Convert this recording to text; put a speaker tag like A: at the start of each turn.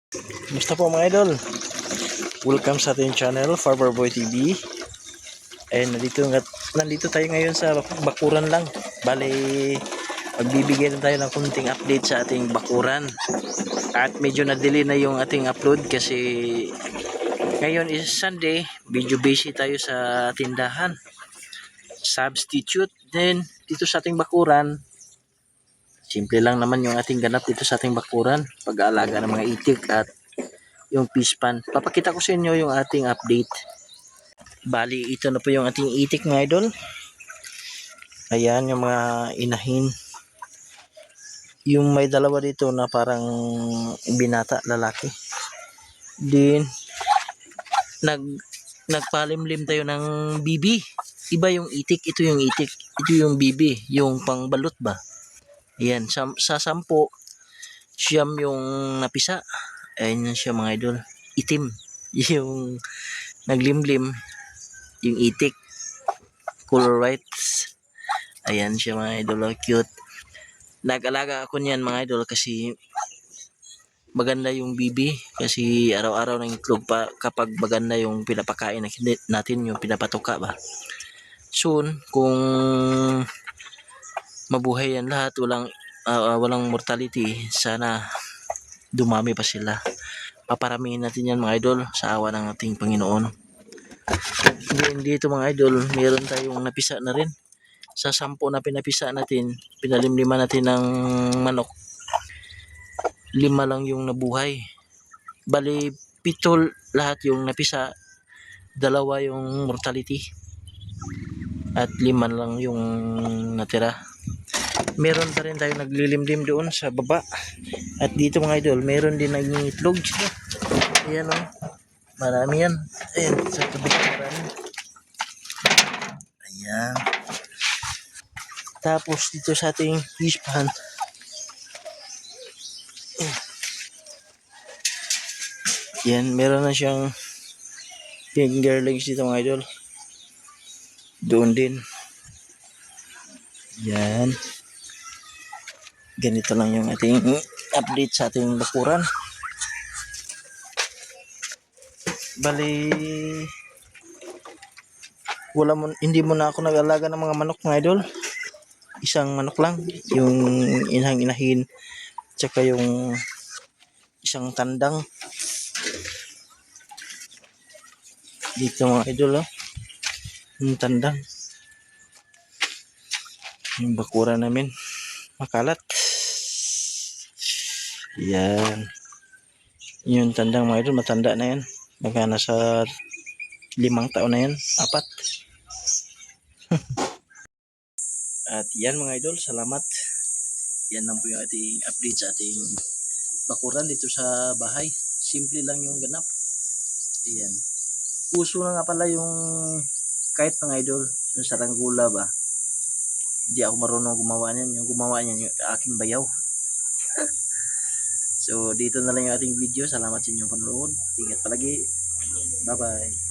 A: Kumusta po mga idol? Welcome sa ating channel, Farmer Boy TV. Nandito tayo ngayon sa bakuran lang. Bali, magbibigay na tayo ng kunting update sa ating bakuran. At medyo na-delay na yung ating upload kasi ngayon is Sunday. Medyo busy tayo sa tindahan. Substitute din dito sa ating bakuran. Simple lang naman yung ating ganap dito sa ating bakuran. Pag-aalaga ng mga itik at yung fish pan. Papakita ko sa inyo yung ating update. Bali, ito na po yung ating itik mga idol. Ayan yung mga inahin. Yung may dalawa dito na parang binata lalaki. Din nagpalimlim tayo ng bibi. Iba yung itik, ito yung itik. Ito yung bibi, yung pangbalot ba. Ayan, sa 10 siyam yung napisa. Ayan siya mga idol. Itim. Yung naglimlim. Yung itik. Color whites. Ayan siya mga idol. Cute. Nag-alaga ako niyan mga idol kasi maganda yung bibi. Kasi araw-araw ng itlog pa kapag maganda yung pinapakain natin. Yung pinapatuka ba. Soon, kung mabuhay yan lahat, walang mortality, sana dumami pa sila. Paparamihin natin yan mga idol sa awa ng ating Panginoon. Dito mga idol, meron tayong napisa na rin. Sa 10 na pinapisa natin, pinalimliman natin ng manok, 5 lang yung nabuhay. Bali 7 lahat yung napisa, 2 yung mortality at 5 lang yung natira. Meron pa rin tayo naglilimlim doon sa baba. At dito mga idol, meron din nag-iitlog sila. Ayan o. Marami yan. Ayan, sa tubig marami. Ayan. Tapos dito sa ating fish pan. Ayan, meron na siyang fingerlings dito mga idol. Doon din. Ayan. Ganito lang yung ating update sa ating bakuran. Bali, hindi mo na ako nag-alaga ng mga manok mga idol. Isang manok lang, yung inahin, tsaka yung isang tandang. Dito mga idol, yung tandang. Yung bakuran namin, makalat. Yan. Yung tandang mga idol, matanda na yan. Baka nasa 5 taon na yan, 4. At yan mga idol, salamat. Yan lang po yung ating update sa ating bakuran dito sa bahay. Simple lang yung ganap. Ayan. Puso na nga pala yung kahit mga idol, yung saranggula ba. Hindi ako marunong gumawa niyan. Yung gumawa niyan yung aking bayaw. So dito na lang yung ating video. Salamat sa inyong panonood. Ingat palagi. Bye bye.